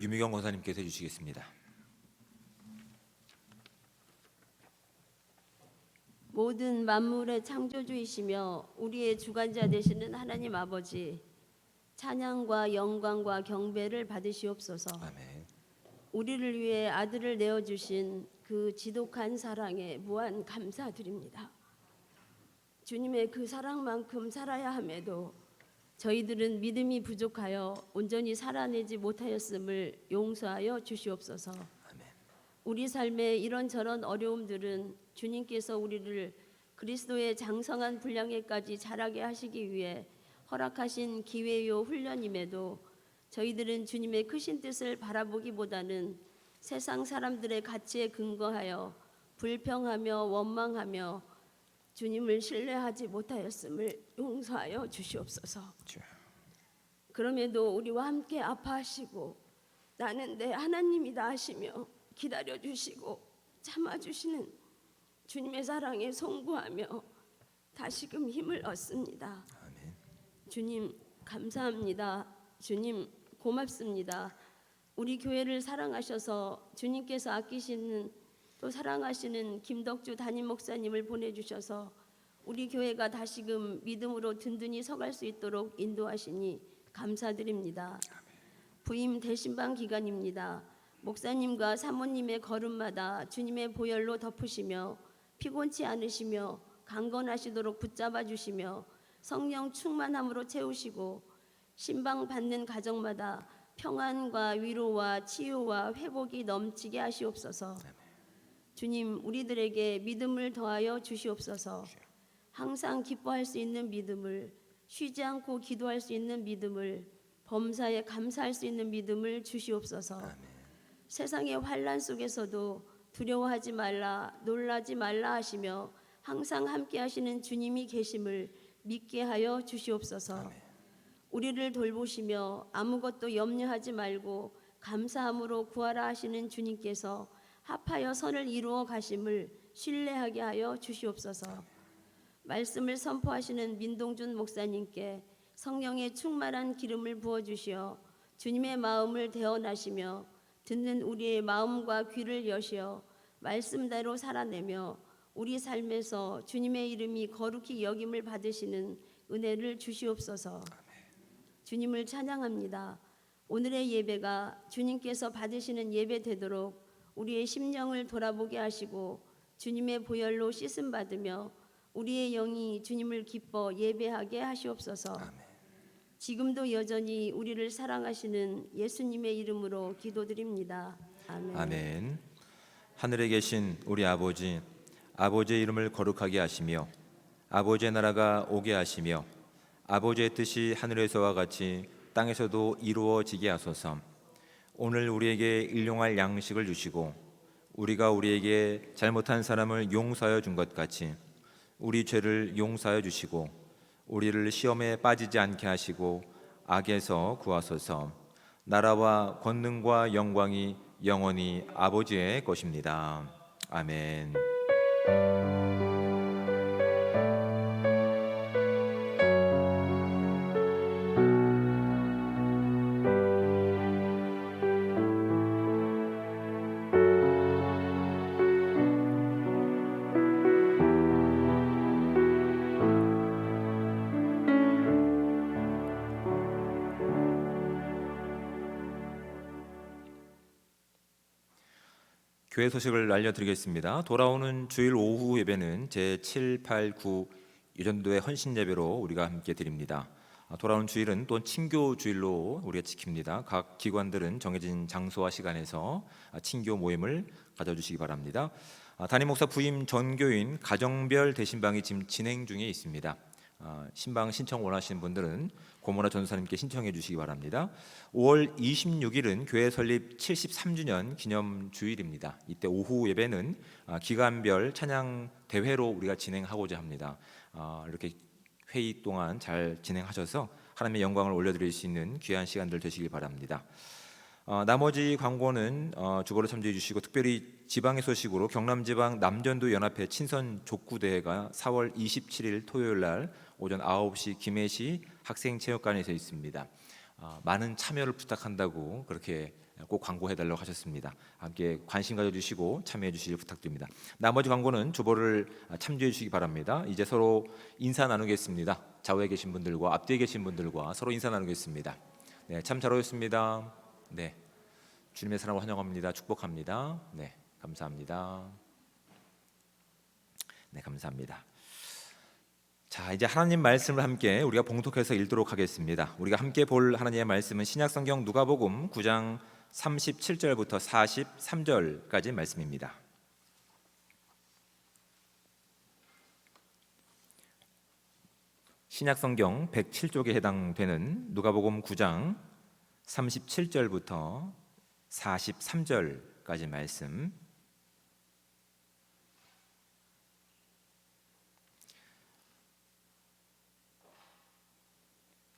유미경 권사님께서 해주시겠습니다. 모든 만물의 창조주이시며 우리의 주관자 되시는 하나님 아버지, 찬양과 영광과 경배를 받으시옵소서. 아멘. 우리를 위해 아들을 내어주신 그 지독한 사랑에 무한 감사드립니다. 주님의 그 사랑만큼 살아야 함에도 저희들은 믿음이 부족하여 온전히 살아내지 못하였음을 용서하여 주시옵소서. 아멘. 우리 삶의 이런저런 어려움들은 주님께서 우리를 그리스도의 장성한 분량에까지 자라게 하시기 위해 허락하신 기회요 훈련임에도 저희들은 주님의 크신 뜻을 바라보기보다는 세상 사람들의 가치에 근거하여 불평하며 원망하며 주님을 신뢰하지 못하였음을 용서하여 주시옵소서. 그럼에도 우리와 함께 아파하시고 나는 내 하나님이다 하시며 기다려주시고 참아주시는 주님의 사랑에 송구하며 다시금 힘을 얻습니다. 아멘. 주님 감사합니다. 주님 고맙습니다. 우리 교회를 사랑하셔서 주님께서 아끼시는 또 사랑하시는 김덕주 담임 목사님을 보내주셔서 우리 교회가 다시금 믿음으로 든든히 서갈 수 있도록 인도하시니 감사드립니다. 부임 대신방 기간입니다. 목사님과 사모님의 걸음마다 주님의 보혈로 덮으시며 피곤치 않으시며 강건하시도록 붙잡아 주시며 성령 충만함으로 채우시고 신방 받는 가정마다 평안과 위로와 치유와 회복이 넘치게 하시옵소서. 주님, 우리들에게 믿음을 더하여 주시옵소서. 항상 기뻐할 수 있는 믿음을, 쉬지 않고 기도할 수 있는 믿음을, 범사에 감사할 수 있는 믿음을 주시옵소서. 세상의 환난 속에서도 두려워하지 말라, 놀라지 말라 하시며 항상 함께 하시는 주님이 계심을 믿게 하여 주시옵소서. 우리를 돌보시며 아무것도 염려하지 말고 감사함으로 구하라 하시는 주님께서 합하여 선을 이루어 가심을 신뢰하게 하여 주시옵소서. 말씀을 선포하시는 민동준 목사님께 성령의 충만한 기름을 부어주시어 주님의 마음을 대언하시며 듣는 우리의 마음과 귀를 여시어 말씀대로 살아내며 우리 삶에서 주님의 이름이 거룩히 여김을 받으시는 은혜를 주시옵소서. 주님을 찬양합니다. 오늘의 예배가 주님께서 받으시는 예배 되도록 우리의 심령을 돌아보게 하시고 주님의 보혈로 씻음 받으며 우리의 영이 주님을 기뻐 예배하게 하시옵소서. 지금도 여전히 우리를 사랑하시는 예수님의 이름으로 기도드립니다. 아멘. 아멘. 하늘에 계신 우리 아버지, 아버지의 이름을 거룩하게 하시며 아버지의 나라가 오게 하시며 아버지의 뜻이 하늘에서와 같이 땅에서도 이루어지게 하소서. 오늘 우리에게 일용할 양식을 주시고 우리가 우리에게 잘못한 사람을 용서하여 준 것 같이 우리 죄를 용서하여 주시고 우리를 시험에 빠지지 않게 하시고 악에서 구하소서. 나라와 권능과 영광이 영원히 아버지의 것입니다. 아멘. 교회 소식을 알려드리겠습니다. 돌아오는 주일 오후 예배는 제7, 8, 9 이전도의 헌신 예배로 우리가 함께 드립니다. 돌아오는 주일은 또 친교 주일로 우리가 지킵니다. 각 기관들은 정해진 장소와 시간에서 친교 모임을 가져주시기 바랍니다. 담임 목사 부임 전교인 가정별 대신방이 지금 진행 중에 있습니다. 신방 신청 원하시는 분들은 고모나 전도사님께 신청해 주시기 바랍니다. 5월 26일은 교회 설립 73주년 기념 주일입니다. 이때 오후 예배는 기간별 찬양 대회로 우리가 진행하고자 합니다. 이렇게 회의 동안 잘 진행하셔서 하나님의 영광을 올려드릴 수 있는 귀한 시간들 되시길 바랍니다. 나머지 광고는 주거로 참조해 주시고, 특별히 지방의 소식으로 경남지방 남전도 연합회 친선 족구대회가 4월 27일 토요일 날 오전 9시 김해시 학생체육관에서 있습니다. 많은 참여를 부탁한다고 그렇게 꼭 광고해달라고 하셨습니다. 함께 관심 가져주시고 참여해 주시길 부탁드립니다. 나머지 광고는 주보를 참조해 주시기 바랍니다. 이제 서로 인사 나누겠습니다. 좌우에 계신 분들과 앞뒤에 계신 분들과 서로 인사 나누겠습니다. 네, 참 잘 오셨습니다. 네, 주님의 사랑을 환영합니다. 축복합니다. 네, 감사합니다. 네, 감사합니다. 자, 이제 하나님 말씀을 함께 우리가 봉독해서 읽도록 하겠습니다. 우리가 함께 볼 하나님의 말씀은 신약성경 누가복음 9장 37절부터 43절까지 말씀입니다. 신약성경 107쪽에 해당되는 누가복음 9장 37절부터 43절까지 말씀.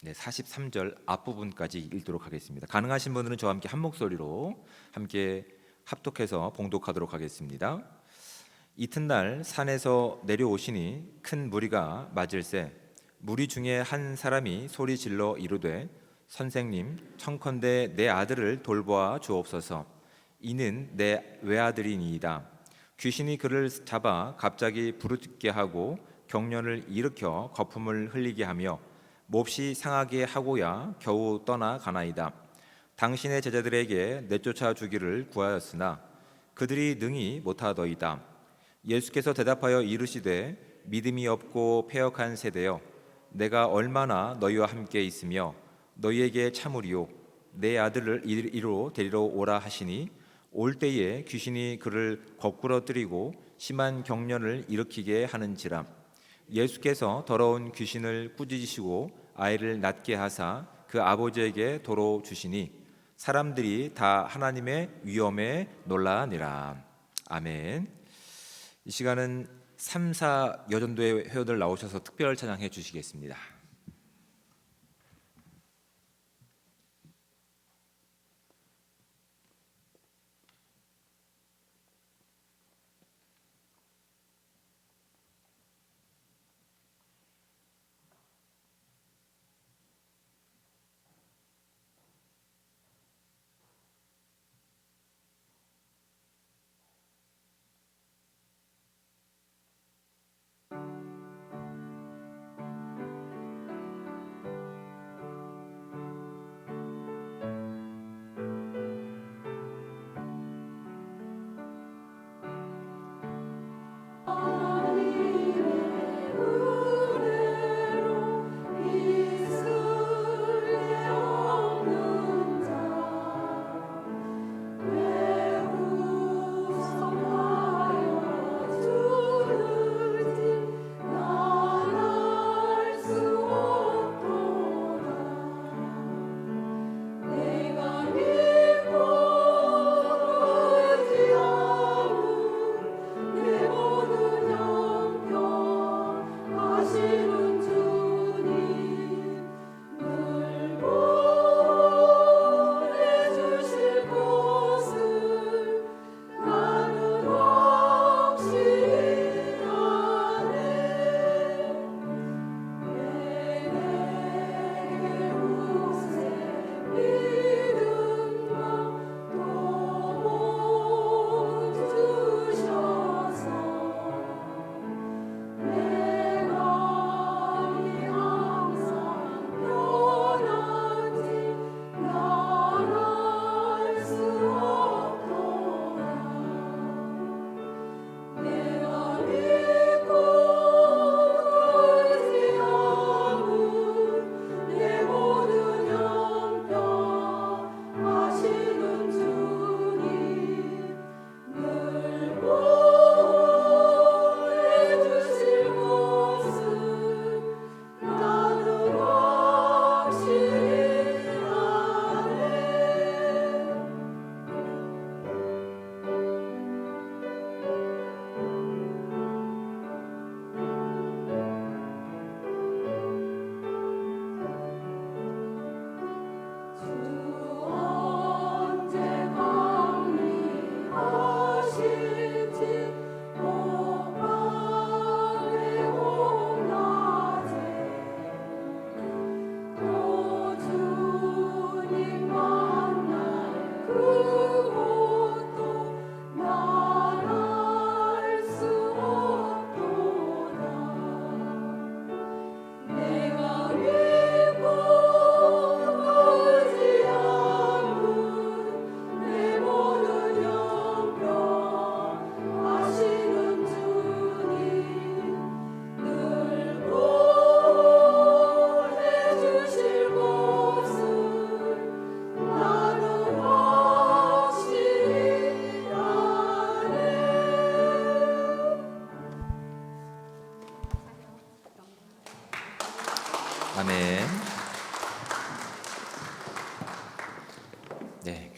네, 43절 앞부분까지 읽도록 하겠습니다. 가능하신 분들은 저와 함께 한 목소리로 함께 합독해서 봉독하도록 하겠습니다. 이튿날 산에서 내려오시니 큰 무리가 맞을세 무리 중에 한 사람이 소리 질러 이르되 선생님 청컨대 내 아들을 돌보아 주옵소서. 이는 내 외아들이니이다. 귀신이 그를 잡아 갑자기 부르짖게 하고 경련을 일으켜 거품을 흘리게 하며 몹시 상하게 하고야 겨우 떠나가나이다. 당신의 제자들에게 내쫓아 주기를 구하였으나 그들이 능히 못하더이다. 예수께서 대답하여 이르시되 믿음이 없고 패역한 세대여 내가 얼마나 너희와 함께 있으며 너희에게 참으리요 내 아들을 이리로 데리러 오라 하시니 올 때에 귀신이 그를 거꾸로 뜨리고 심한 경련을 일으키게 하는지라. 예수께서 더러운 귀신을 꾸짖으시고 아이를 낫게 하사 그 아버지에게 도로 주시니 사람들이 다 하나님의 위엄에 놀라니라. 아멘. 이 시간은 3, 4 여전도의 회원들 나오셔서 특별 찬양해 주시겠습니다.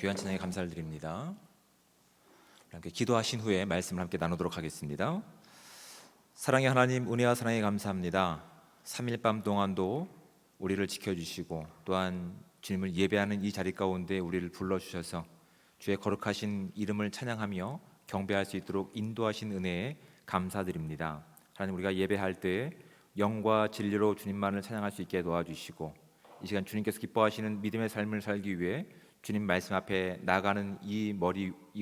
귀한 찬양에 감사를 드립니다. 함께 기도하신 후에 말씀을 함께 나누도록 하겠습니다. 사랑의 하나님, 은혜와 사랑에 감사합니다. 3일 밤 동안도 우리를 지켜주시고 또한 주님을 예배하는 이 자리 가운데 우리를 불러주셔서 주의 거룩하신 이름을 찬양하며 경배할 수 있도록 인도하신 은혜에 감사드립니다. 하나님, 우리가 예배할 때 영과 진리로 주님만을 찬양할 수 있게 도와주시고 이 시간 주님께서 기뻐하시는 믿음의 삶을 살기 위해 주님 말씀 앞에 나가는 이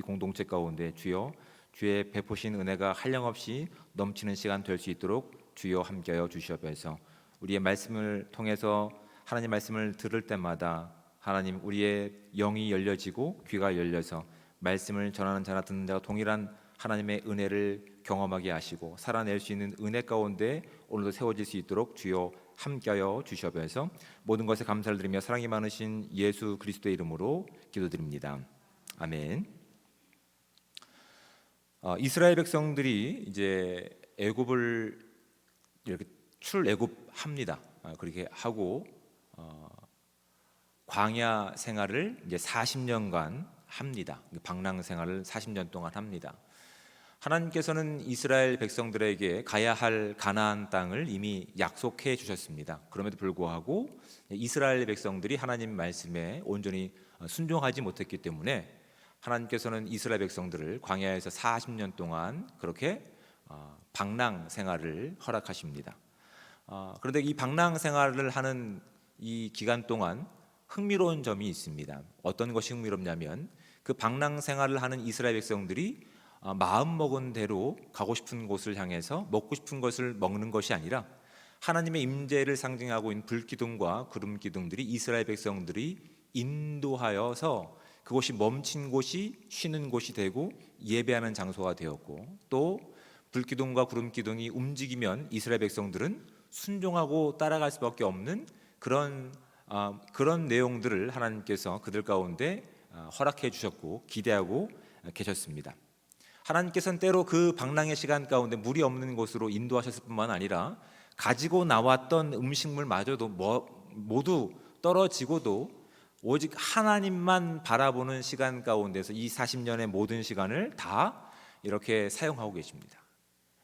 공동체 가운데 주여 주의 베푸신 은혜가 한량없이 넘치는 시간 될 수 있도록 주여 함께하여 주시옵소서. 우리의 말씀을 통해서 하나님 말씀을 들을 때마다 하나님 우리의 영이 열려지고 귀가 열려서 말씀을 전하는 자나 듣는 자가 동일한 하나님의 은혜를 경험하게 하시고 살아낼 수 있는 은혜 가운데 오늘도 세워질 수 있도록 주여 함께하여 주시옵소서. 모든 것에 감사를 드리며 사랑이 많으신 예수 그리스도의 이름으로 기도드립니다. 아멘. 이스라엘 백성들이 이제 애굽을 이렇게 출애굽합니다. 그렇게 하고 광야 생활을 이제 40년간 합니다. 방랑 생활을 40년 동안 합니다. 하나님께서는 이스라엘 백성들에게 가야 할 가나안 땅을 이미 약속해 주셨습니다. 그럼에도 불구하고 이스라엘 백성들이 하나님 말씀에 온전히 순종하지 못했기 때문에 하나님께서는 이스라엘 백성들을 광야에서 40년 동안 그렇게 방랑 생활을 허락하십니다. 그런데 이 방랑 생활을 하는 이 기간 동안 흥미로운 점이 있습니다. 어떤 것이 흥미롭냐면 그 방랑 생활을 하는 이스라엘 백성들이 마음 먹은 대로 가고 싶은 곳을 향해서 먹고 싶은 것을 먹는 것이 아니라 하나님의 임재를 상징하고 있는 불기둥과 구름 기둥들이 이스라엘 백성들이 인도하여서 그곳이 멈춘 곳이 쉬는 곳이 되고 예배하는 장소가 되었고 또 불기둥과 구름 기둥이 움직이면 이스라엘 백성들은 순종하고 따라갈 수밖에 없는 그런 내용들을 하나님께서 그들 가운데 허락해 주셨고 기대하고 계셨습니다. 하나님께서는 때로 그 방랑의 시간 가운데 물이 없는 곳으로 인도하셨을 뿐만 아니라 가지고 나왔던 음식물마저도 모두 떨어지고도 오직 하나님만 바라보는 시간 가운데서 이 40년의 모든 시간을 다 이렇게 사용하고 계십니다.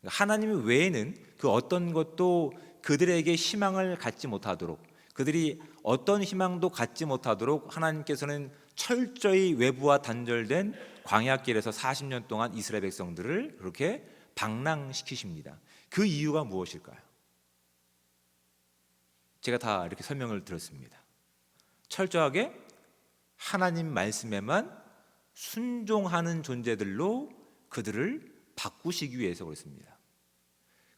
하나님 외에는 그 어떤 것도 그들에게 희망을 갖지 못하도록 그들이 어떤 희망도 갖지 못하도록 하나님께서는 철저히 외부와 단절된 광야길에서 40년 동안 이스라엘 백성들을 그렇게 방랑시키십니다. 그 이유가 무엇일까요? 제가 다 이렇게 설명을 들었습니다. 철저하게 하나님 말씀에만 순종하는 존재들로 그들을 바꾸시기 위해서 그렇습니다.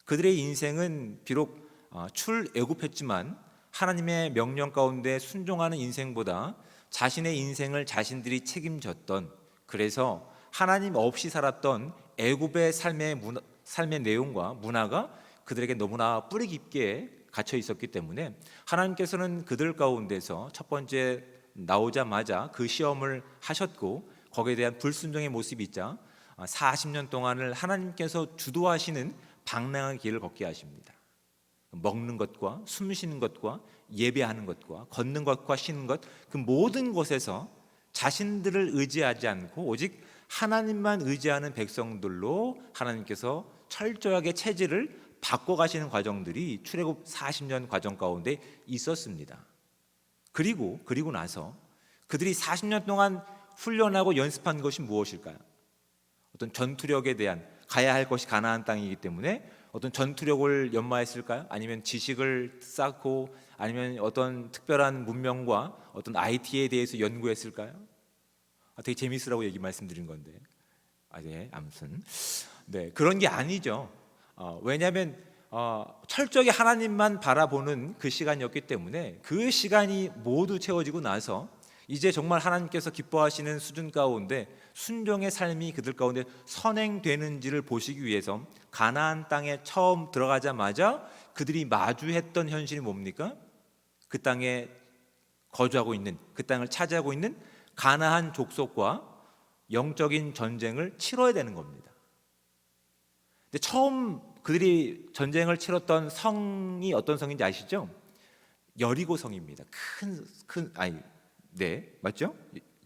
그들의 인생은 비록 출애굽했지만 하나님의 명령 가운데 순종하는 인생보다 자신의 인생을 자신들이 책임졌던 그래서 하나님 없이 살았던 애굽의 삶의 내용과 문화가 그들에게 너무나 뿌리 깊게 갇혀 있었기 때문에 하나님께서는 그들 가운데서 첫 번째 나오자마자 그 시험을 하셨고 거기에 대한 불순종의 모습이 있자 40년 동안을 하나님께서 주도하시는 방랑의 길을 걷게 하십니다. 먹는 것과 숨 쉬는 것과 예배하는 것과 걷는 것과 쉬는 것 그 모든 곳에서 자신들을 의지하지 않고 오직 하나님만 의지하는 백성들로 하나님께서 철저하게 체질을 바꿔가시는 과정들이 출애굽 40년 과정 가운데 있었습니다. 그리고 나서 그들이 40년 동안 훈련하고 연습한 것이 무엇일까요? 어떤 전투력에 대한 가야 할 것이 가나안 땅이기 때문에 어떤 전투력을 연마했을까요? 아니면 지식을 쌓고 아니면 어떤 특별한 문명과 어떤 IT에 대해서 연구했을까요? 되게 재미있으라고 얘기 말씀드린 건데 네, 아무튼 네, 그런 게 아니죠. 왜냐하면 철저하게 하나님만 바라보는 그 시간이었기 때문에 그 시간이 모두 채워지고 나서 이제 정말 하나님께서 기뻐하시는 수준 가운데 순종의 삶이 그들 가운데 선행되는지를 보시기 위해서 가나안 땅에 처음 들어가자마자 그들이 마주했던 현실이 뭡니까? 그 땅에 거주하고 있는 그 땅을 차지하고 있는 가나안 족속과 영적인 전쟁을 치러야 되는 겁니다. 근데 처음 그들이 전쟁을 치렀던 성이 어떤 성인지 아시죠? 여리고 성입니다. 네, 맞죠?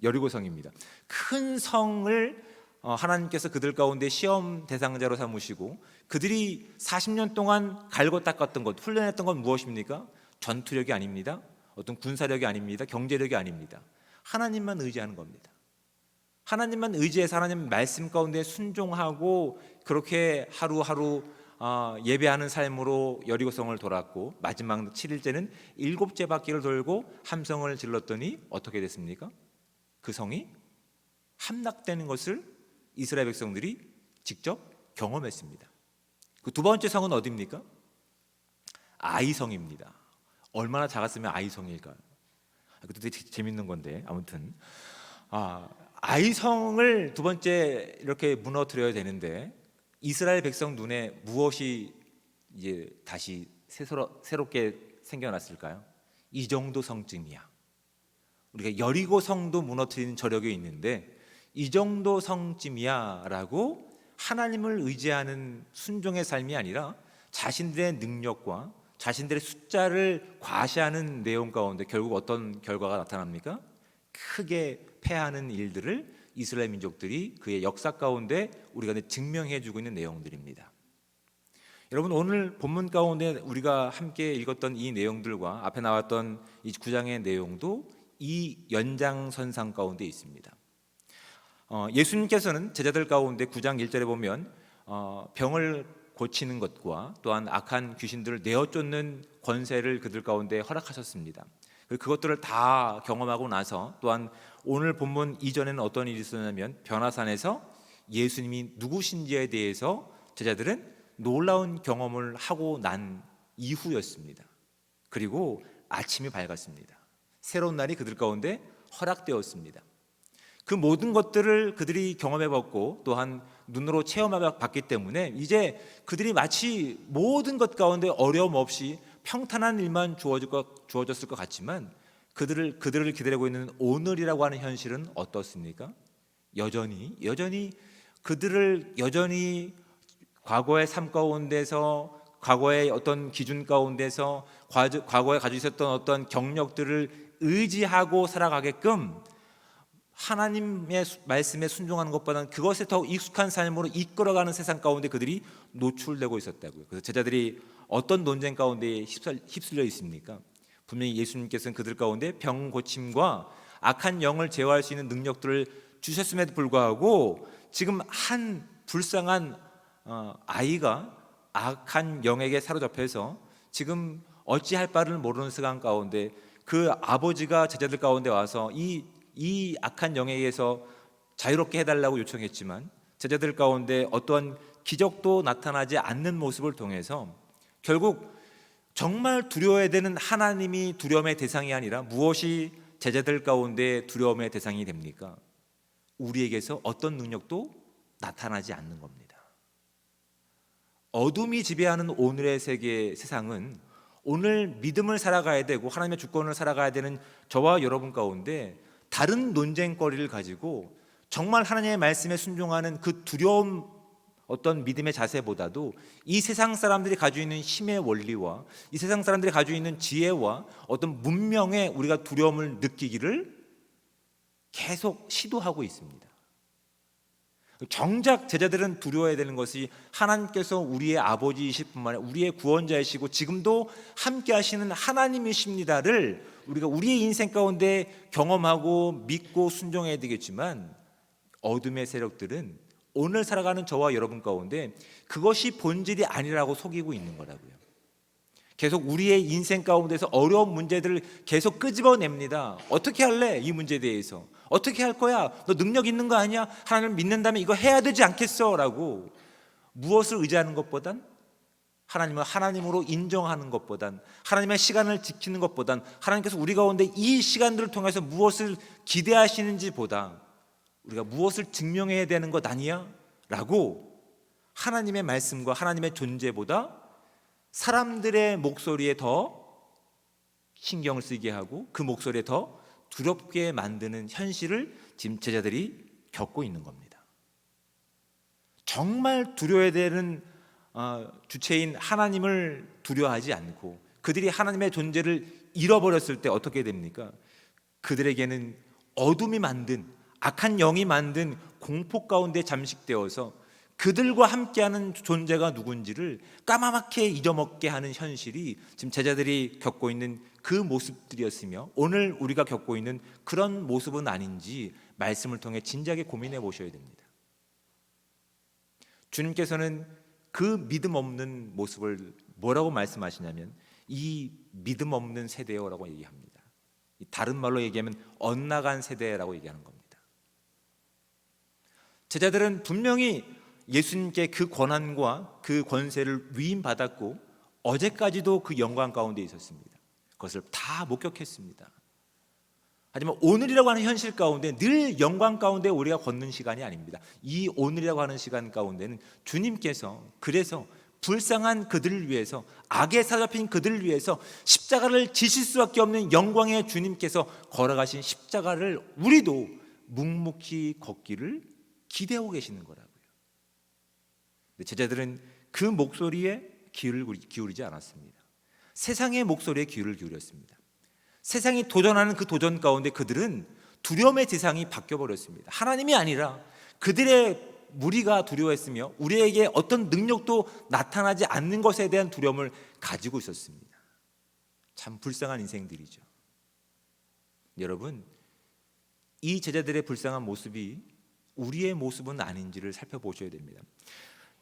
여리고성입니다. 큰 성을 하나님께서 그들 가운데 시험 대상자로 삼으시고 그들이 40년 동안 갈고 닦았던 것, 훈련했던 건 무엇입니까? 전투력이 아닙니다. 어떤 군사력이 아닙니다. 경제력이 아닙니다. 하나님만 의지하는 겁니다. 하나님만 의지해서 하나님 말씀 가운데 순종하고 그렇게 하루하루 예배하는 삶으로 여리고성을 돌았고 마지막 7일째는 7째 바퀴를 돌고 함성을 질렀더니 어떻게 됐습니까? 그 성이 함락되는 것을 이스라엘 백성들이 직접 경험했습니다. 그 두 번째 성은 어디입니까? 아이성입니다. 얼마나 작았으면 아이성일까요? 그것도 되게 재밌는 건데 아무튼 아이성을 두 번째 이렇게 무너뜨려야 되는데 이스라엘 백성 눈에 무엇이 이제 다시 새롭게 생겨났을까요? 이 정도 성쯤이야. 우리가 여리고 성도 무너뜨리는 저력이 있는데 이 정도 성쯤이야라고 하나님을 의지하는 순종의 삶이 아니라 자신들의 능력과 자신들의 숫자를 과시하는 내용 가운데 결국 어떤 결과가 나타납니까? 크게 패하는 일들을 이스라엘 민족들이 그의 역사 가운데 우리가 증명해주고 있는 내용들입니다. 여러분 오늘 본문 가운데 우리가 함께 읽었던 이 내용들과 앞에 나왔던 이 9장의 내용도 이 연장선상 가운데 있습니다. 예수님께서는 제자들 가운데 9장 1절에 보면 병을 고치는 것과 또한 악한 귀신들을 내어쫓는 권세를 그들 가운데 허락하셨습니다. 그것들을 다 경험하고 나서 또한 오늘 본문 이전에는 어떤 일이 있었냐면 변화산에서 예수님이 누구신지에 대해서 제자들은 놀라운 경험을 하고 난 이후였습니다. 그리고 아침이 밝았습니다. 새로운 날이 그들 가운데 허락되었습니다. 그 모든 것들을 그들이 경험해봤고 또한 눈으로 체험해봤기 때문에 이제 그들이 마치 모든 것 가운데 어려움 없이 평탄한 일만 주어졌을 것 같지만 그들을 기다리고 있는 오늘이라고 하는 현실은 어떻습니까? 여전히 그들을 과거의 삶 가운데서 과거의 어떤 기준 가운데서 과거에 가지고 있었던 어떤 경력들을 의지하고 살아가게끔 하나님의 말씀에 순종하는 것보다는 그것에 더 익숙한 삶으로 이끌어가는 세상 가운데 그들이 노출되고 있었다고요. 그래서 제자들이 어떤 논쟁 가운데 휩쓸려 있습니까? 분명히 예수님께서는 그들 가운데 병 고침과 악한 영을 제어할 수 있는 능력들을 주셨음에도 불구하고 지금 한 불쌍한 아이가 악한 영에게 사로잡혀서 지금 어찌할 바를 모르는 시간 가운데 그 아버지가 제자들 가운데 와서 이 악한 영에 의해서 자유롭게 해달라고 요청했지만 제자들 가운데 어떠한 기적도 나타나지 않는 모습을 통해서 결국 정말 두려워야 되는 하나님이 두려움의 대상이 아니라 무엇이 제자들 가운데 두려움의 대상이 됩니까? 우리에게서 어떤 능력도 나타나지 않는 겁니다. 어둠이 지배하는 오늘의 세상은 오늘 믿음을 살아가야 되고 하나님의 주권을 살아가야 되는 저와 여러분 가운데 다른 논쟁거리를 가지고 정말 하나님의 말씀에 순종하는 그 두려움 어떤 믿음의 자세보다도 이 세상 사람들이 가지고 있는 힘의 원리와 이 세상 사람들이 가지고 있는 지혜와 어떤 문명에 우리가 두려움을 느끼기를 계속 시도하고 있습니다. 정작 제자들은 두려워해야 되는 것이 하나님께서 우리의 아버지이실 뿐만 아니라 우리의 구원자이시고 지금도 함께 하시는 하나님이십니다를 우리가 우리의 인생 가운데 경험하고 믿고 순종해야 되겠지만 어둠의 세력들은 오늘 살아가는 저와 여러분 가운데 그것이 본질이 아니라고 속이고 있는 거라고요. 계속 우리의 인생 가운데서 어려운 문제들을 계속 끄집어냅니다. 어떻게 할래? 이 문제에 대해서 어떻게 할 거야? 너 능력 있는 거 아니야? 하나님을 믿는다면 이거 해야 되지 않겠어? 라고 무엇을 의지하는 것보단 하나님을 하나님으로 인정하는 것보단 하나님의 시간을 지키는 것보단 하나님께서 우리 가운데 이 시간들을 통해서 무엇을 기대하시는지 보다 우리가 무엇을 증명해야 되는 것 아니야? 라고 하나님의 말씀과 하나님의 존재보다 사람들의 목소리에 더 신경을 쓰게 하고 그 목소리에 더 두렵게 만드는 현실을 지금 제자들이 겪고 있는 겁니다. 정말 두려워야 되는 주체인 하나님을 두려워하지 않고 그들이 하나님의 존재를 잃어버렸을 때 어떻게 됩니까? 그들에게는 어둠이 만든, 악한 영이 만든 공포 가운데 잠식되어서 그들과 함께하는 존재가 누군지를 까마맣게 잊어먹게 하는 현실이 지금 제자들이 겪고 있는 그 모습들이었으며, 오늘 우리가 겪고 있는 그런 모습은 아닌지 말씀을 통해 진지하게 고민해 보셔야 됩니다. 주님께서는 그 믿음 없는 모습을 뭐라고 말씀하시냐면 이 믿음 없는 세대요라고 얘기합니다. 다른 말로 얘기하면 엇나간 세대라고 얘기하는 겁니다. 제자들은 분명히 예수님께 그 권한과 그 권세를 위임받았고 어제까지도 그 영광 가운데 있었습니다. 그것을 다 목격했습니다. 하지만 오늘이라고 하는 현실 가운데 늘 영광 가운데 우리가 걷는 시간이 아닙니다. 이 오늘이라고 하는 시간 가운데는 주님께서 그래서 불쌍한 그들을 위해서, 악에 사로잡힌 그들을 위해서 십자가를 지실 수밖에 없는 영광의 주님께서 걸어가신 십자가를 우리도 묵묵히 걷기를 기대하고 계시는 거라고요. 제자들은 그 목소리에 귀를 기울이지 않았습니다. 세상의 목소리에 귀를 기울였습니다. 세상이 도전하는 그 도전 가운데 그들은 두려움의 대상이 바뀌어버렸습니다. 하나님이 아니라 그들의 무리가 두려워했으며 우리에게 어떤 능력도 나타나지 않는 것에 대한 두려움을 가지고 있었습니다. 참 불쌍한 인생들이죠. 여러분, 이 제자들의 불쌍한 모습이 우리의 모습은 아닌지를 살펴보셔야 됩니다.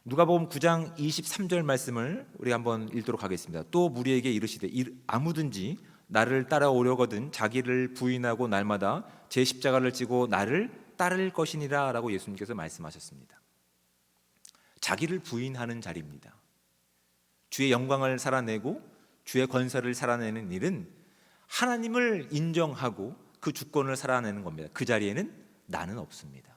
누가복음 9장 23절 말씀을 우리 한번 읽도록 하겠습니다. 또 무리에게 이르시되 아무든지 나를 따라오려거든 자기를 부인하고 날마다 제 십자가를 지고 나를 따를 것이니라 라고 예수님께서 말씀하셨습니다. 자기를 부인하는 자리입니다. 주의 영광을 살아내고 주의 권세를 살아내는 일은 하나님을 인정하고 그 주권을 살아내는 겁니다. 그 자리에는 나는 없습니다.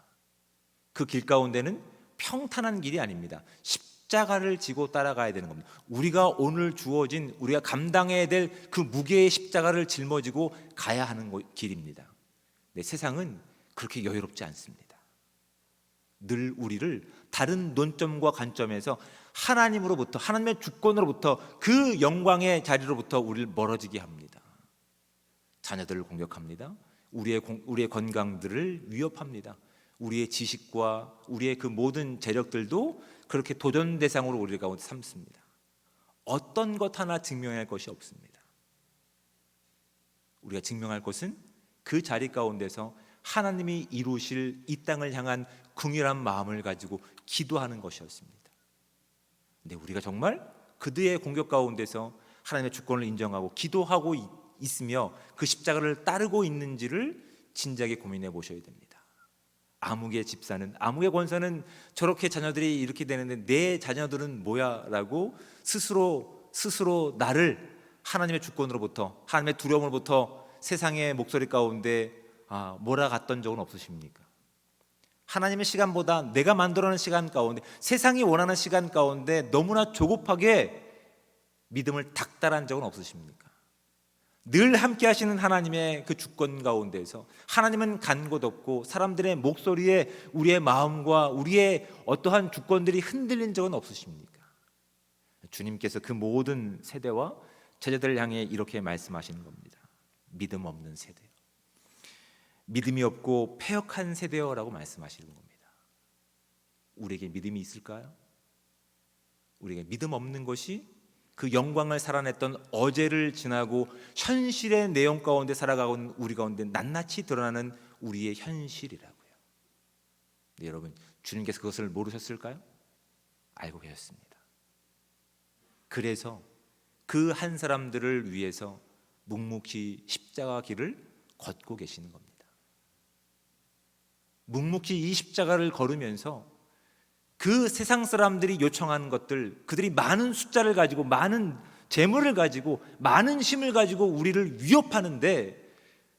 그 길 가운데는 평탄한 길이 아닙니다. 십자가를 지고 따라가야 되는 겁니다. 우리가 오늘 주어진, 우리가 감당해야 될 그 무게의 십자가를 짊어지고 가야 하는 길입니다. 네, 세상은 그렇게 여유롭지 않습니다. 늘 우리를 다른 논점과 관점에서 하나님으로부터, 하나님의 주권으로부터, 그 영광의 자리로부터 우리를 멀어지게 합니다. 자녀들을 공격합니다. 우리의 건강들을 위협합니다. 우리의 지식과 우리의 그 모든 재력들도 그렇게 도전 대상으로 우리 가운데 삼습니다. 어떤 것 하나 증명할 것이 없습니다. 우리가 증명할 것은 그 자리 가운데서 하나님이 이루실 이 땅을 향한 긍휼한 마음을 가지고 기도하는 것이었습니다. 근데 우리가 정말 그들의 공격 가운데서 하나님의 주권을 인정하고 기도하고 있으며 그 십자가를 따르고 있는지를 진지하게 고민해 보셔야 됩니다. 암흑의 집사는, 암흑의 권사는 저렇게 자녀들이 이렇게 되는데 내 자녀들은 뭐야? 라고 스스로 나를 하나님의 주권으로부터, 하나님의 두려움으로부터 세상의 목소리 가운데 몰아갔던 적은 없으십니까? 하나님의 시간보다 내가 만들어낸 시간 가운데, 세상이 원하는 시간 가운데 너무나 조급하게 믿음을 닥달한 적은 없으십니까? 늘 함께 하시는 하나님의 그 주권 가운데서 하나님은 간 곳 없고 사람들의 목소리에 우리의 마음과 우리의 어떠한 주권들이 흔들린 적은 없으십니까? 주님께서 그 모든 세대와 제자들을 향해 이렇게 말씀하시는 겁니다. 믿음 없는 세대요, 믿음이 없고 패역한 세대요라고 말씀하시는 겁니다. 우리에게 믿음이 있을까요? 우리에게 믿음 없는 것이 그 영광을 살아냈던 어제를 지나고 현실의 내용 가운데 살아가고 있는 우리 가운데 낱낱이 드러나는 우리의 현실이라고요. 네, 여러분, 주님께서 그것을 모르셨을까요? 알고 계셨습니다. 그래서 그 한 사람들을 위해서 묵묵히 십자가 길을 걷고 계시는 겁니다. 묵묵히 이 십자가를 걸으면서 그 세상 사람들이 요청하는 것들, 그들이 많은 숫자를 가지고, 많은 재물을 가지고, 많은 힘을 가지고 우리를 위협하는데,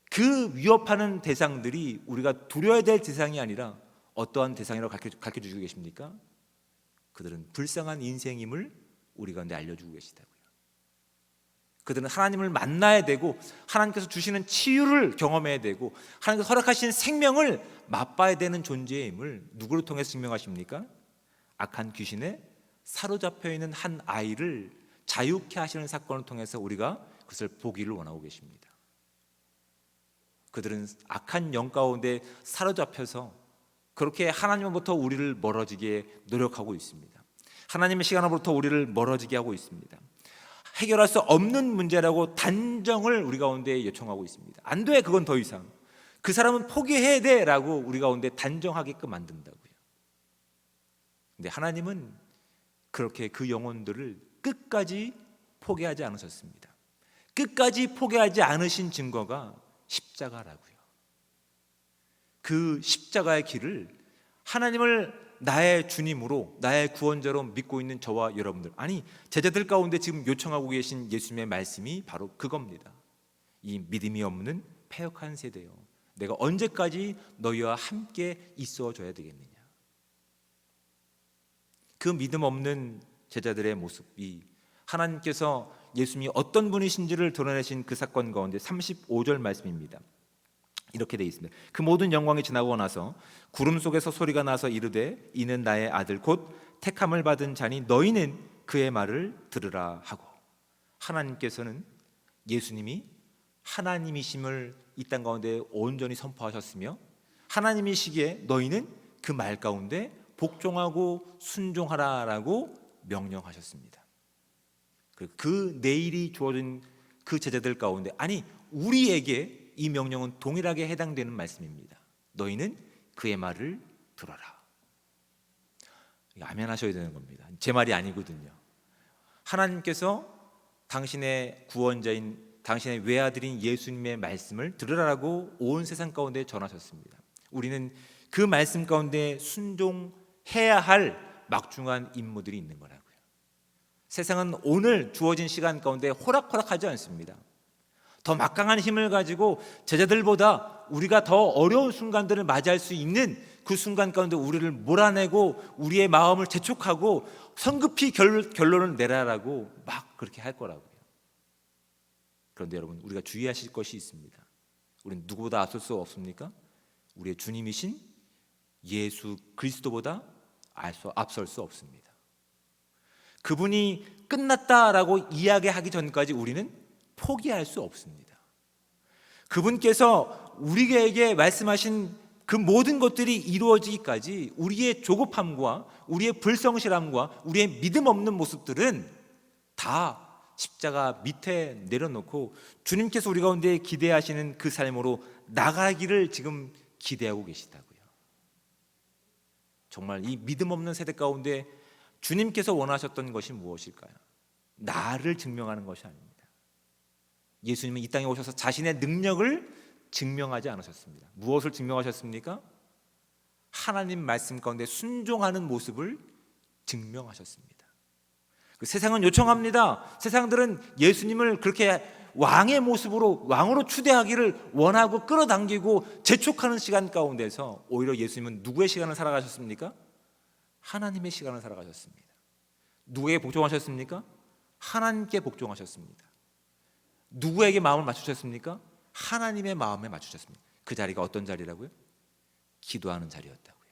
그 위협하는 대상들이 우리가 두려워야 될 대상이 아니라 어떠한 대상이라고 가르쳐주고 계십니까? 그들은 불쌍한 인생임을 우리 가운데 알려주고 계시다고요. 그들은 하나님을 만나야 되고 하나님께서 주시는 치유를 경험해야 되고 하나님께서 허락하신 생명을 맛봐야 되는 존재임을 누구를 통해서 증명하십니까? 악한 귀신에 사로잡혀 있는 한 아이를 자유케 하시는 사건을 통해서 우리가 그것을 보기를 원하고 계십니다. 그들은 악한 영 가운데 사로잡혀서 그렇게 하나님으로부터 우리를 멀어지게 노력하고 있습니다. 하나님의 시간으로부터 우리를 멀어지게 하고 있습니다. 해결할 수 없는 문제라고 단정을 우리 가운데 요청하고 있습니다. 안 돼, 그건 더 이상. 그 사람은 포기해야 돼 라고 우리 가운데 단정하게끔 만든다고요. 근데 하나님은 그렇게 그 영혼들을 끝까지 포기하지 않으셨습니다. 끝까지 포기하지 않으신 증거가 십자가라고요. 그 십자가의 길을 하나님을 나의 주님으로, 나의 구원자로 믿고 있는 저와 여러분들, 아니 제자들 가운데 지금 요청하고 계신 예수님의 말씀이 바로 그겁니다. 이 믿음이 없는 패역한 세대요, 내가 언제까지 너희와 함께 있어줘야 되겠느냐. 그 믿음 없는 제자들의 모습이 하나님께서 예수님이 어떤 분이신지를 드러내신 그 사건 가운데 35절 말씀입니다. 이렇게 되어 있습니다. 그 모든 영광이 지나고 나서 구름 속에서 소리가 나서 이르되 이는 나의 아들 곧 택함을 받은 자니 너희는 그의 말을 들으라 하고, 하나님께서는 예수님이 하나님이심을 이 땅 가운데 온전히 선포하셨으며 하나님이시기에 너희는 그 말 가운데 복종하고 순종하라라고 명령하셨습니다. 그 내일이 주어진 그 제자들 가운데, 아니 우리에게 이 명령은 동일하게 해당되는 말씀입니다. 너희는 그의 말을 들어라. 아멘 하셔야 되는 겁니다. 제 말이 아니거든요. 하나님께서 당신의 구원자인 당신의 외아들인 예수님의 말씀을 들으라고 온 세상 가운데 전하셨습니다. 우리는 그 말씀 가운데 순종해야 할 막중한 임무들이 있는 거라고요. 세상은 오늘 주어진 시간 가운데 호락호락하지 않습니다. 더 막강한 힘을 가지고 제자들보다 우리가 더 어려운 순간들을 맞이할 수 있는 그 순간 가운데 우리를 몰아내고 우리의 마음을 재촉하고 성급히 결론을 내라라고 막 그렇게 할 거라고요. 그런데 여러분, 우리가 주의하실 것이 있습니다. 우리는 누구보다 앞설 수 없습니까? 우리의 주님이신 예수 그리스도보다 앞설 수 없습니다. 그분이 끝났다라고 이야기하기 전까지 우리는 포기할 수 없습니다. 그분께서 우리에게 말씀하신 그 모든 것들이 이루어지기까지 우리의 조급함과 우리의 불성실함과 우리의 믿음 없는 모습들은 다 십자가 밑에 내려놓고 주님께서 우리 가운데 기대하시는 그 삶으로 나가기를 지금 기대하고 계시다고요. 정말 이 믿음 없는 세대 가운데 주님께서 원하셨던 것이 무엇일까요? 나를 증명하는 것이 아닙니다. 예수님은 이 땅에 오셔서 자신의 능력을 증명하지 않으셨습니다. 무엇을 증명하셨습니까? 하나님 말씀 가운데 순종하는 모습을 증명하셨습니다. 그 세상은 요청합니다. 세상들은 예수님을 그렇게 왕의 모습으로, 왕으로 추대하기를 원하고 끌어당기고 재촉하는 시간 가운데서 오히려 예수님은 누구의 시간을 살아가셨습니까? 하나님의 시간을 살아가셨습니다. 누구에게 복종하셨습니까? 하나님께 복종하셨습니다. 누구에게 마음을 맞추셨습니까? 하나님의 마음에 맞추셨습니다. 그 자리가 어떤 자리라고요? 기도하는 자리였다고요.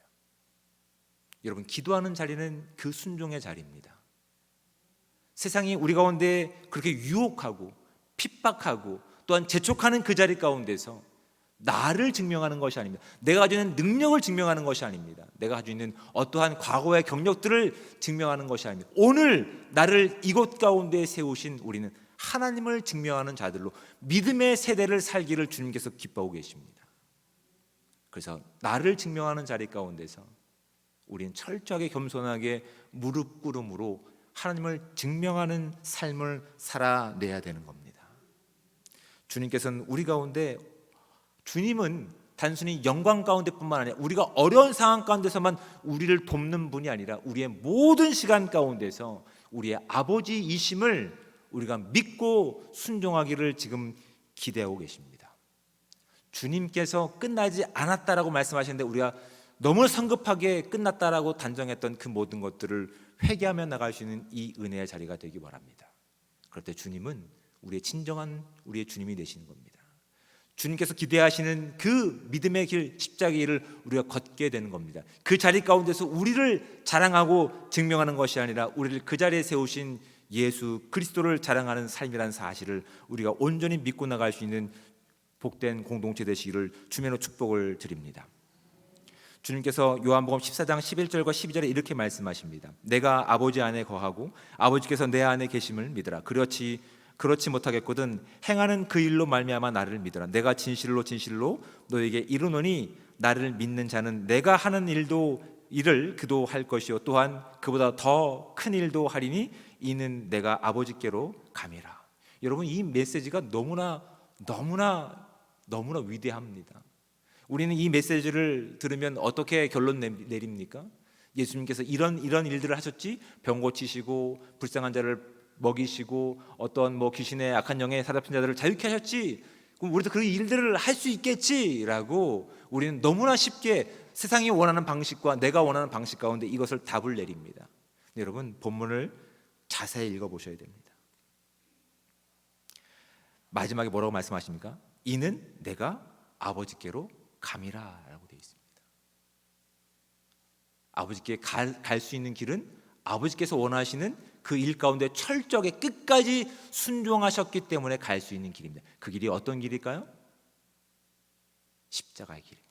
여러분, 기도하는 자리는 그 순종의 자리입니다. 세상이 우리 가운데 그렇게 유혹하고 핍박하고 또한 재촉하는 그 자리 가운데서 나를 증명하는 것이 아닙니다. 내가 가지고 있는 능력을 증명하는 것이 아닙니다. 내가 가지고 있는 어떠한 과거의 경력들을 증명하는 것이 아닙니다. 오늘 나를 이곳 가운데 세우신 우리는 하나님을 증명하는 자들로 믿음의 세대를 살기를 주님께서 기뻐하고 계십니다. 그래서 나를 증명하는 자리 가운데서 우리는 철저하게 겸손하게 무릎 꿇음으로 하나님을 증명하는 삶을 살아내야 되는 겁니다. 주님께서는 우리 가운데, 주님은 단순히 영광 가운데뿐만 아니라 우리가 어려운 상황 가운데서만 우리를 돕는 분이 아니라 우리의 모든 시간 가운데서 우리의 아버지이심을 우리가 믿고 순종하기를 지금 기대하고 계십니다. 주님께서 끝나지 않았다라고 말씀하시는데 우리가 너무 성급하게 끝났다라고 단정했던 그 모든 것들을 회개하며 나갈 수 있는 이 은혜의 자리가 되기 바랍니다. 그럴 때 주님은 우리의 진정한 우리의 주님이 되시는 겁니다. 주님께서 기대하시는 그 믿음의 길, 십자가의 길을 우리가 걷게 되는 겁니다. 그 자리 가운데서 우리를 자랑하고 증명하는 것이 아니라 우리를 그 자리에 세우신 예수 그리스도를 자랑하는 삶이라는 사실을 우리가 온전히 믿고 나갈 수 있는 복된 공동체 되시기를 주님으로 축복을 드립니다. 주님께서 요한복음 14장 11절과 12절에 이렇게 말씀하십니다. 내가 아버지 안에 거하고 아버지께서 내 안에 계심을 믿으라. 그렇지 못하겠거든 행하는 그 일로 말미암아 나를 믿으라. 내가 진실로 너에게 이르노니 나를 믿는 자는 내가 하는 일을 그도 할 것이요 또한 그보다 더 큰 일도 하리니 이는 내가 아버지께로 감이라. 여러분, 이 메시지가 너무나 위대합니다. 우리는 이 메시지를 들으면 어떻게 결론 내립니까? 예수님께서 이런 일들을 하셨지, 병 고치시고 불쌍한 자를 먹이시고 어떤 귀신의 악한 영에 사로잡힌 자들을 자유케 하셨지, 그럼 우리도 그 일들을 할 수 있겠지라고 우리는 너무나 쉽게 세상이 원하는 방식과 내가 원하는 방식 가운데 이것을 답을 내립니다. 여러분, 본문을 자세히 읽어보셔야 됩니다. 마지막에 뭐라고 말씀하십니까? 이는 내가 아버지께로 감이라 라고 되어 있습니다. 아버지께 갈 수 있는 길은 아버지께서 원하시는 그 일 가운데 철저하게 끝까지 순종하셨기 때문에 갈 수 있는 길입니다. 그 길이 어떤 길일까요? 십자가의 길입니다.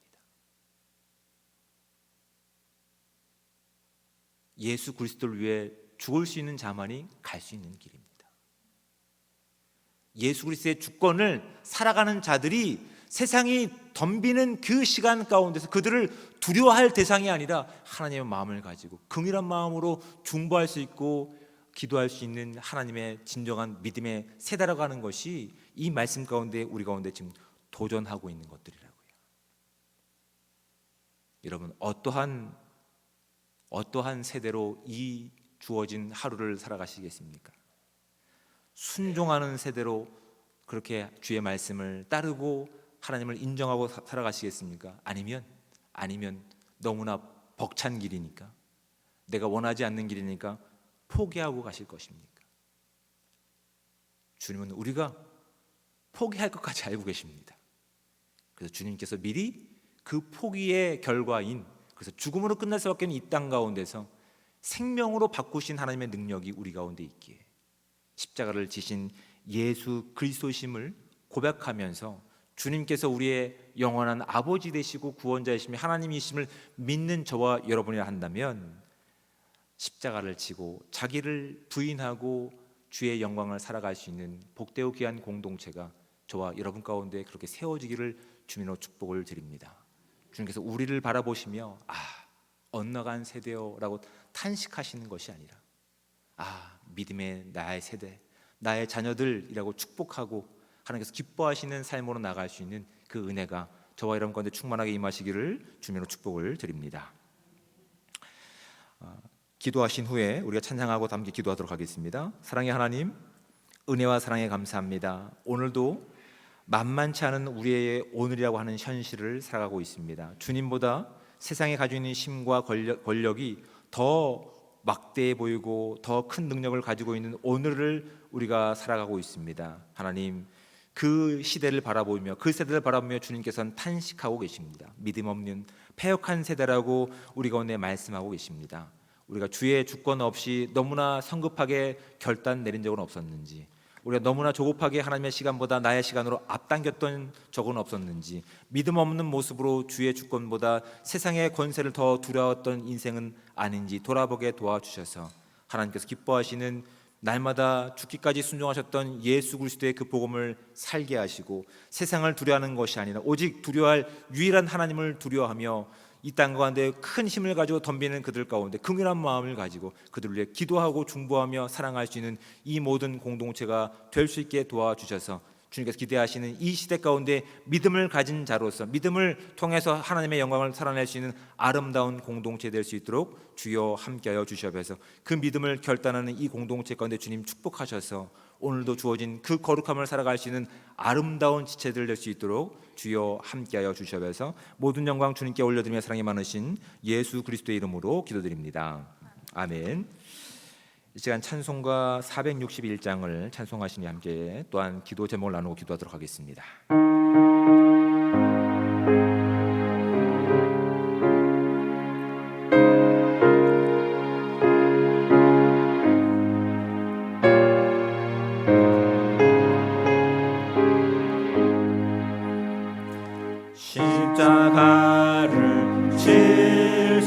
예수 그리스도를 위해 죽을 수 있는 자만이 갈 수 있는 길입니다. 예수 그리스도의 주권을 살아가는 자들이 세상이 덤비는 그 시간 가운데서 그들을 두려워할 대상이 아니라 하나님의 마음을 가지고 긍휼한 마음으로 중보할 수 있고 기도할 수 있는 하나님의 진정한 믿음의 세대라고 하는 것이 이 말씀 가운데 우리 가운데 지금 도전하고 있는 것들이라고요. 여러분, 어떠한 세대로 이 주어진 하루를 살아가시겠습니까? 순종하는 세대로 그렇게 주의 말씀을 따르고 하나님을 인정하고 살아가시겠습니까? 아니면 너무나 벅찬 길이니까, 내가 원하지 않는 길이니까 포기하고 가실 것입니까? 주님은 우리가 포기할 것까지 알고 계십니다. 그래서 주님께서 미리 그 포기의 결과인, 그래서 죽음으로 끝날 수밖에 없는 이 땅 가운데서 생명으로 바꾸신 하나님의 능력이 우리 가운데 있기에 십자가를 지신 예수 그리스도심을 고백하면서 주님께서 우리의 영원한 아버지 되시고 구원자이시며 하나님이심을 믿는 저와 여러분이라 한다면 십자가를 지고 자기를 부인하고 주의 영광을 살아갈 수 있는 복되고 귀한 공동체가 저와 여러분 가운데 그렇게 세워지기를 주님으로 축복을 드립니다. 주님께서 우리를 바라보시며 엇나간 세대요라고 탄식하시는 것이 아니라 믿음의 나의 세대, 나의 자녀들이라고 축복하고 하나님께서 기뻐하시는 삶으로 나갈 수 있는 그 은혜가 저와 여러분 가운데 충만하게 임하시기를 주님으로 축복을 드립니다. 기도하신 후에 우리가 찬양하고 함께 기도하도록 하겠습니다. 사랑의 하나님, 은혜와 사랑에 감사합니다. 오늘도 만만치 않은 우리의 오늘이라고 하는 현실을 살아가고 있습니다. 주님보다 세상에 가지고 있는 힘과 권력이 더 막대해 보이고 더 큰 능력을 가지고 있는 오늘을 우리가 살아가고 있습니다. 하나님, 그 시대를 바라보며 그 세대를 바라보며 주님께서는 탄식하고 계십니다. 믿음 없는 패역한 세대라고 우리 가운데 말씀하고 계십니다. 우리가 주의 주권 없이 너무나 성급하게 결단 내린 적은 없었는지, 우리가 너무나 조급하게 하나님의 시간보다 나의 시간으로 앞당겼던 적은 없었는지, 믿음 없는 모습으로 주의 주권보다 세상의 권세를 더 두려웠던 인생은 아닌지 돌아보게 도와주셔서 하나님께서 기뻐하시는 날마다 죽기까지 순종하셨던 예수 그리스도의 그 복음을 살게 하시고 세상을 두려워하는 것이 아니라 오직 두려워할 유일한 하나님을 두려워하며 이 땅 가운데 큰 힘을 가지고 덤비는 그들 가운데 긍휼한 마음을 가지고 그들을 위해 기도하고 중보하며 사랑할 수 있는 이 모든 공동체가 될 수 있게 도와주셔서 주님께서 기대하시는 이 시대 가운데 믿음을 가진 자로서 믿음을 통해서 하나님의 영광을 살아낼 수 있는 아름다운 공동체 될 수 있도록 주여 함께하여 주시옵소서. 그 믿음을 결단하는 이 공동체 가운데 주님 축복하셔서 오늘도 주어진 그 거룩함을 살아갈 수 있는 아름다운 지체들 될 수 있도록 주여 함께하여 주시옵소서. 모든 영광 주님께 올려드리며 사랑이 많으신 예수 그리스도의 이름으로 기도드립니다. 아멘. 이 시간 찬송가 461장을 찬송하시니 함께 또한 기도 제목을 나누고 기도하도록 하겠습니다.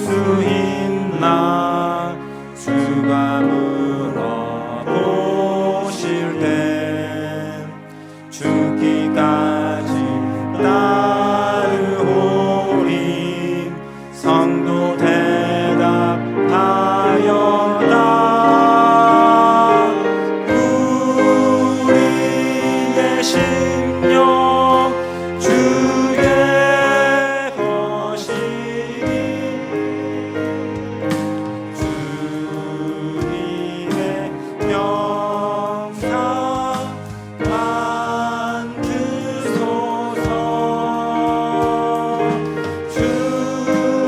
수 있나 주가 물어보실 때 죽기까지 따르오리 성도 대답하여라 우리의 심령 주의 것이니 주님의 명상 만드소서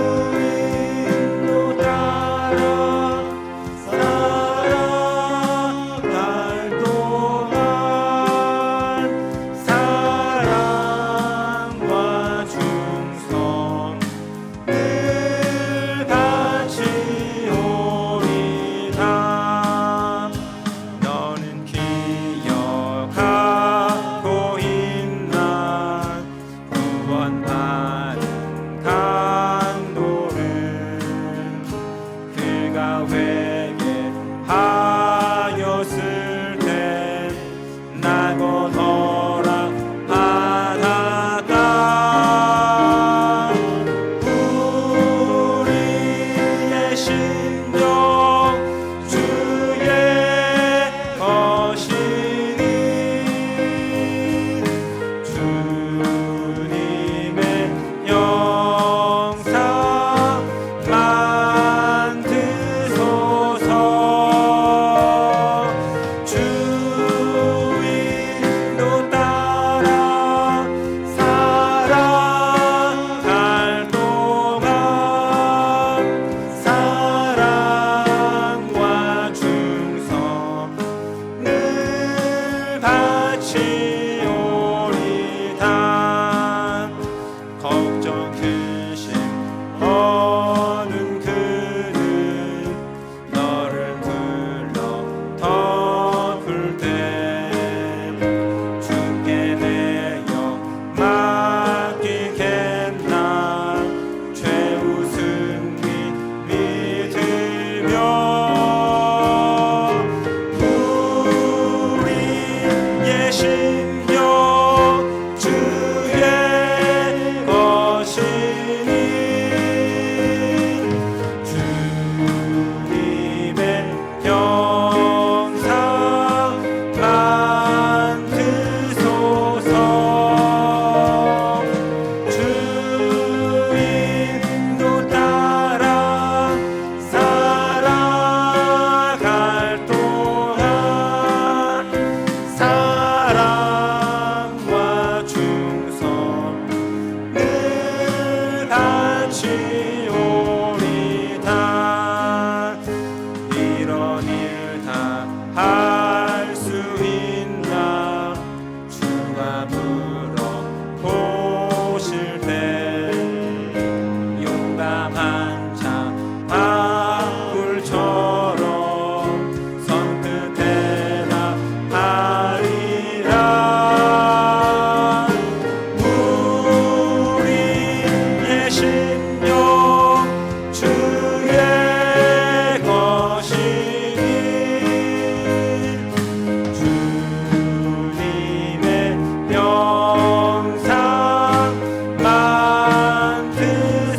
주인도 따라 살아갈 동안 사랑과 충성 늘 같이 오리다 너는 기억하고 있나 구원받은 강도를 그가 회개하였을 때 나고 허락하다가 우리의 심령 주의 것이니 주님의 영상 만드소서 주인도 따라 살아갈 동안 사랑과 충성 늘 같이 오리다 걱정 근심 어는 그는 너를 불러 덮을 때 주께 내 영 맡기겠나 최우승 믿으며 우리의 심령 주의 것이니 주님의 영상 만드소서 주인도 따라 살아갈 동안 사랑과 충성 늘 같이 오리다 이런 일 다 할 수 있나 주가 물어보실 때 용감한 자 바울처럼 선뜻 대답하리라 우리의 심령 주의 것이니 주님의 영상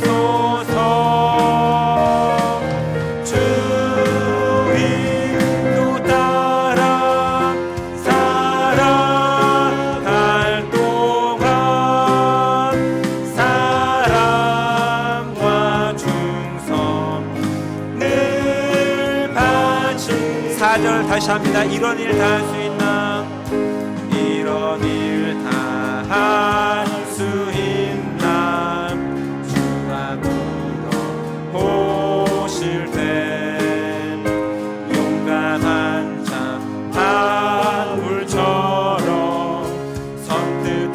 만드소서 주인도 따라 살아갈 동안 사랑과 충성 늘 같이 4절 다시 합니다. 이런 일 다 할 수 있나 이런 일 다 할 수 있나 주가 물어보실 때 용감한 자 바울처럼 선뜻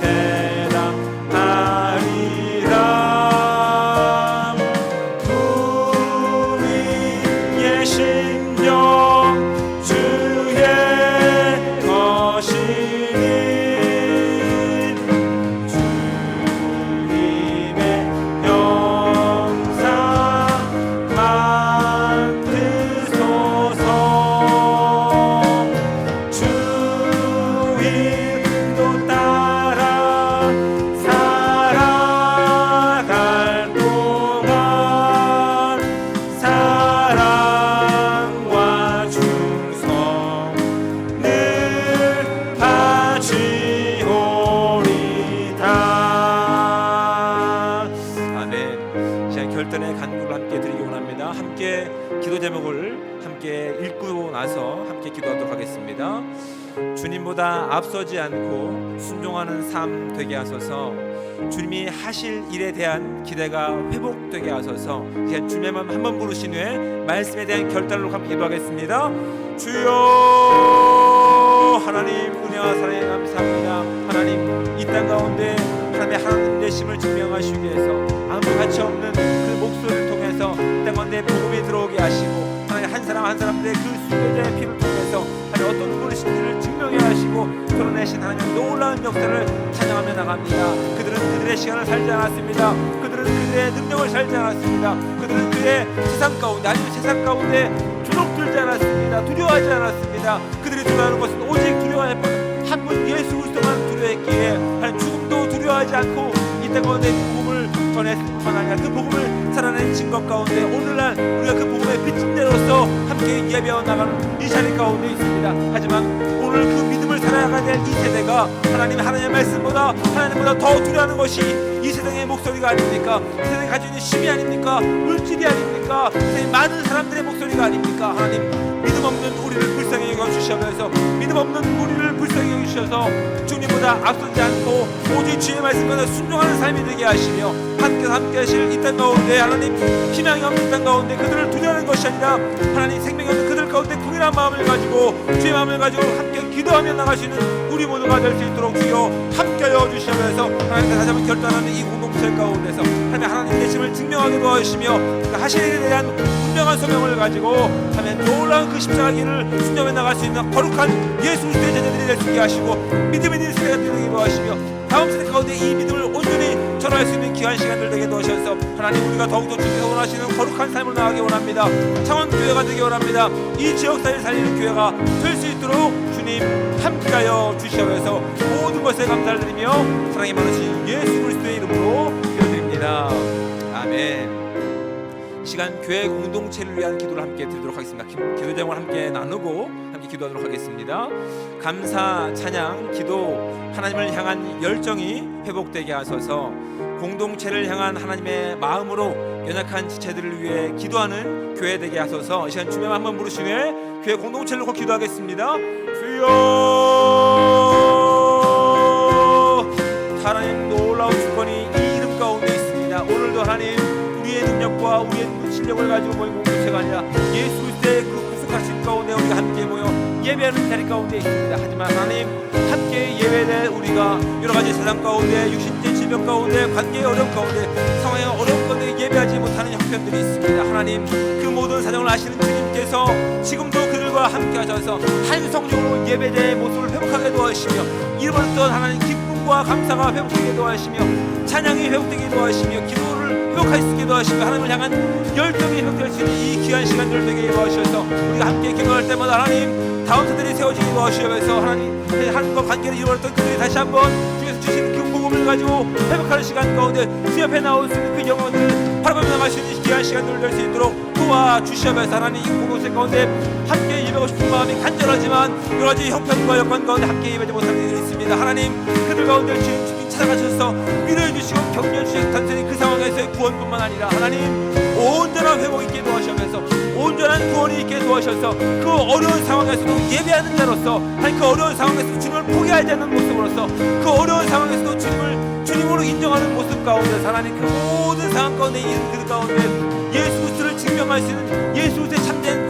대답하리라 우리의 심령 주의 것이니 기도를 함께 드리기 원합니다. 함께 기도 제목을 함께 읽고 나서 함께 기도하도록 하겠습니다. 주님보다 앞서지 않고 순종하는 삶 되게 하소서. 주님이 하실 일에 대한 기대가 회복되게 하소서. 이제 주님의 맘 한번 부르신 후에 말씀에 대한 결단으로 함께 기도하겠습니다. 주여, 하나님 은혜와 사랑에 감사합니다. 하나님 이 땅 가운데 하나님의 하나님 되심을 증명하시기 위해서 아무 가치 없는 그 목소리를 통해서 이 땅 가운데 복음이 들어오게 하시고 하나님 한 사람 한 사람들의 그 순교자의 피를 통해서 하나님 어떤 분이신지를 증명해 하시고 드러내신 하나님의 놀라운 역사를 찬양하며 나갑니다. 그들은 그들의 시간을 살지 않았습니다. 그들은 그들의 능력을 살지 않았습니다. 그들은 그의 세상 가운데 아니면 세상 가운데 주눅들지 않았습니다. 두려워하지 않았습니다. 그들이 두려워하는 것은 오직 두려워할 뻔 한 분 예수 그리스도만 두려워했기에 하나님 죽음도 두려워하지 않고 이 땅 가운데 복음을 전했을 뿐만 아니라 그 복음을 살아낸 증거 가운데 오늘날 우리가 그 복음의 빛진대로서 함께 예배해 나가는 이 자리 가운데 있습니다. 하지만 오늘 그 믿음을 살아가야 될 이 세대가 하나님의 말씀보다 하나님보다 더 두려워하는 것이 이 세상의 목소리가 아닙니까? 이 세상에 가지고 있는 힘이 아닙니까? 물질이 아닙니까? 세상에 많은 사람들의 목소리가 아닙니까? 하나님 믿음 없는 우리를 불쌍히 여겨주시면서 믿음 없는 우리를 불쌍히 여겨주셔서 주님보다 앞서지 않고 오직 주의 말씀보다 순종하는 삶이 되게 하시며 함께 하실 이 땅 가운데 하나님 희망이 없는 땅 가운데 그들을 두려워하는 것이 아니라 하나님 생명이 없는 그들 가운데 동일한 마음을 가지고 주의 마음을 가지고 함께 기도하며 나가시는 우리 모두가 될 수 있도록 주여 함께하여 주시면서 하나님께 다시 한번 결단하는 이 공동체 가운데서 하나님 되심을 증명하게 도와주시며 그 하실 일에 대한 분명한 소명을 가지고 하나님 놀라운 그 십자가 길을 순종해 나갈 수 있는 거룩한 예수 그리스도의 제자들이 될 수 있게 하시고 믿음 있는 세대가 되게 도와주시며 다음 세대 가운데 이 믿음을 온전히 전할 수 있는 귀한 시간들 되게 도와주셔서 하나님 우리가 더욱더 주께서 원하시는 거룩한 삶을 나가기 원합니다. 창원교회가 되기 원합니다. 이 지역사회를 살리는 교회가 될 수 있도록 주님 함께하여 주시면서 모든 것에 감사를 드리며 사랑이 많으신 예수 그리스도의 이름으로 기도드립니다. 아멘. 시간 교회 공동체를 위한 기도를 함께 드리도록 하겠습니다. 기도 제목을 함께 나누고 함께 기도하도록 하겠습니다. 감사, 찬양, 기도, 하나님을 향한 열정이 회복되게 하소서. 공동체를 향한 하나님의 마음으로 연약한 지체들을 위해 기도하는 교회 되게 하소서. 이 시간 주님 한번 부르시며 교회 공동체를 놓고 기도하겠습니다. 주여, 하나님 놀라운 주권이 이 이름 가운데 있습니다. 오늘도 하나님 우리의 능력과 우리의 실력을 가지고 모인 공동체가 아니라 예수 그리스도의 그 구속하신 가운데 우리가 함께 모여 예배하는 자리 가운데 있습니다. 하지만 하나님 함께 예배될 우리가 여러 가지 세상 가운데 육신적 질병 가운데 관계의 어려움 가운데 상황의 어려움 가운데 예배하지 못하는 형편들이 있습니다. 하나님 그 모든 사정을 아시는 주님께서 지금도 그들과 함께 하셔서 한 성령으로 예배자의 모습을 회복하게 도와주시며 잃어버렸던 하나님 기쁨과 감사가 회복되게 도와주시며 찬양이 회복되게 도와주시며 기도를 회복할 수 있게 도와주시며 하나님을 향한 열정이 회복될 수 있는 이 귀한 시간들을 되게 도와주셔서 우리가 함께 기도할 때마다 하나님 다음 세대들이 세워지게 도와주시면서 하나님 하나님과 관계를 잃어버렸던 그들이 다시 한번 주께서 주신 그 복음을 가지고 회복하는 시간 가운데 주 옆에 나올 수 있는 그 영혼들을 바라보며 나갈 수 있는 귀한 시간들을 될 수 있도록 도와주시면서 하나님 이 공동체 가운데 함께 예배하고 싶은 마음이 간절하지만 여러 가지 형편과 여건 가운데 함께 예배하지 못하는 일이 있습니다. 하나님 그들 가운데 주님 찾아가셔서 위로해 주시고 격려해 주시고 단순히 그 상황에서의 구원뿐만 아니라 하나님 온전한 회복 있게 도와주시면서 온전한 구원이 있게 도와주셔서 그 어려운 상황에서도 예배하는 자로서 하나님 그 어려운 상황에서도 주님을 포기하지 않는 모습으로서 그 어려운 상황에서도 주님으로 인정하는 모습 가운데 하나님 그 모든 상황 가운데 그 가운데 예수 그리스도를 증명할 수 있는 예수 그리스도의 참된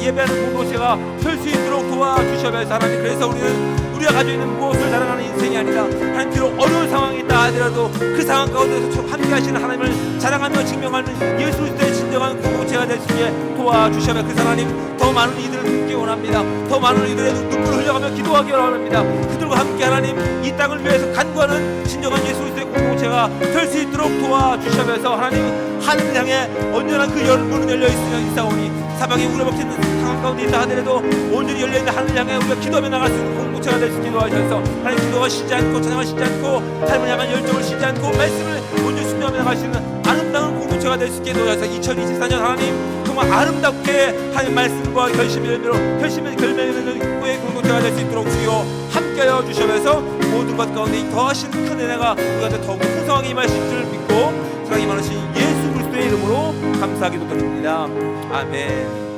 예배하는 공동체가 될 수 있도록 도와주셔서 하나님 그래서 우리가 가지고 있는 무엇을 자랑하는 인생이 아니라 하나님 비록 어려운 상황이 있다 하더라도 그 상황 가운데서 함께 하시는 하나님을 자랑하며 증명하는 예수 그리스도의 진정한 공동체가 될 수 있게 도와주셔서 그 하나님 더 많은 이들을 돕기 원합니다. 더 많은 이들의 눈물을 흘려가며 기도하기 원합니다. 그들과 함께 하나님 이 땅을 위해서 간구하는 진정한 예수 그리스도의 공동체가 될 수 있도록 도와주셔서 하나님 하늘을 향해 온전한 그 열문은 열려 있사오니 사방에 우려먹히는 상황 가운데 있다 하더라도 온전히 열려있는 하늘을 향해 우리가 기도하며 나갈 수 있는 공동체가 될 수 있게 도와주셔서 하나님 기도가 쉬지 않고 찬양을 쉬지 않고 삶을 향한 열정을 쉬지 않고 말씀을 온전히 순종하며 나갈 수 있는 아름다운 공동체가 될 수 있게 도와주셔서 2024년 하나님 정말 아름답게 하나님 말씀과 결심을 결매하는 후의 공동체가 될 수 있도록 주여 함께하여 주셔서 모든 것 가운데 더하신 큰 은혜가 우리한테 더욱 풍성하게 임하실 줄 믿고 사랑이 많으신 예수 그리스도의 이름으로 감사하기도 드립니다. 아멘.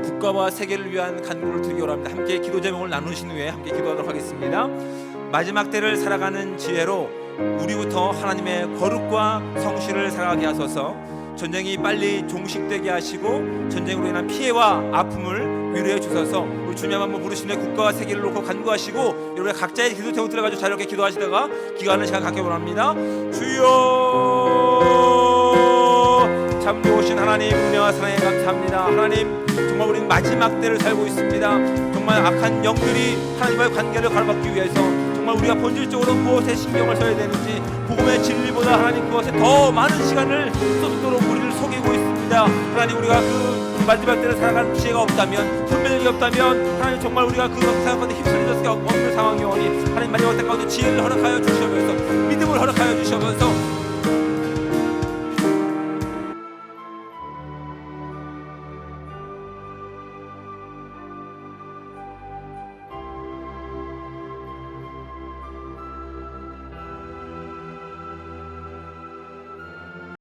국가와 세계를 위한 간구를 드리기 원합니다. 함께 기도 제목을 나누신 후에 함께 기도하도록 하겠습니다. 마지막 때를 살아가는 지혜로 우리부터 하나님의 거룩과 성실을 살아가게 하소서. 전쟁이 빨리 종식되게 하시고 전쟁으로 인한 피해와 아픔을 위로해 주셔서 우리 주님 한번 부르시는 국가와 세계를 놓고 간구하시고 여러분 각자의 기도 제목 들어가지고 자유롭게 기도하시다가 기도하는 시간 갖기 원합니다. 주여, 참 좋으신 하나님, 은혜와 사랑에 감사합니다. 하나님, 정말 우리는 마지막 때를 살고 있습니다. 정말 악한 영들이 하나님과의 관계를 가로막기 위해서 정말 우리가 본질적으로 무엇에 신경을 써야 되는지 복음의 진리보다 하나님 그것에 더 많은 시간을 쏟도록 우리를 속이고 있습니다. 하나님, 우리가 그 마지막 때를 살아가는 지혜가 없다면, 분별력이 없다면 하나님 정말 우리가 그 상황 가운데 휩쓸릴 수밖에 없는 상황이 오니 하나님 마지막 때 가운데 지혜를 허락하여 주시면서 믿음을 허락하여 주시면서